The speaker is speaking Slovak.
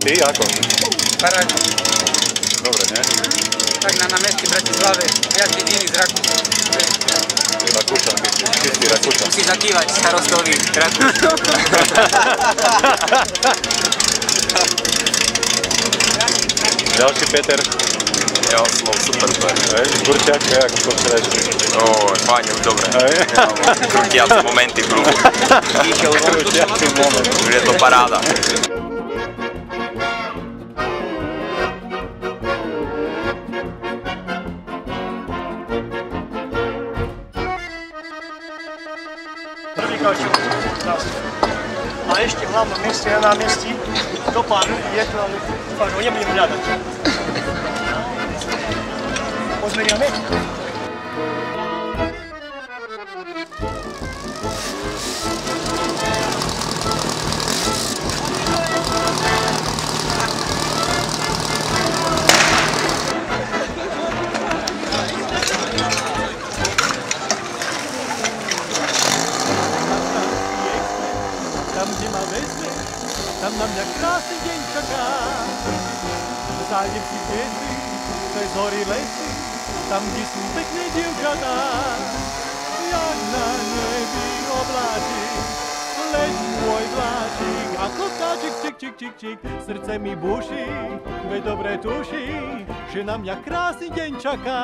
ty ako? Parážne. Dobre, nie? Tak na námestí Bratislave viac dediny z Rakúska. Rakúšan, čistý Rakúšan. Musí zakývať starostovi Rakúšan. Ďalší Peter. Jo, super to je. Kurčák, jak to včeraj? Fajne, už dobre. Krutiace momenty v klubu. Krutiaci moment. Už je to paráda. Prvý kaučuk. A ešte v hlavnom meste na námestí do pánu je to, ale fakt ho nebudem hľadať. Pozmeriame? Tam, kde ma vezme, tam na mňa krásny deň čaká. Zájdem si hviezdy, cez hory lesy, tam, kde sú pekné dievčatá. Jak na nebi obláčik, leď môj vláčik, ako vtáčik, čik, čik, čik, čik, srdce mi buší, veď dobre tuší, že na mňa krásny deň čaká.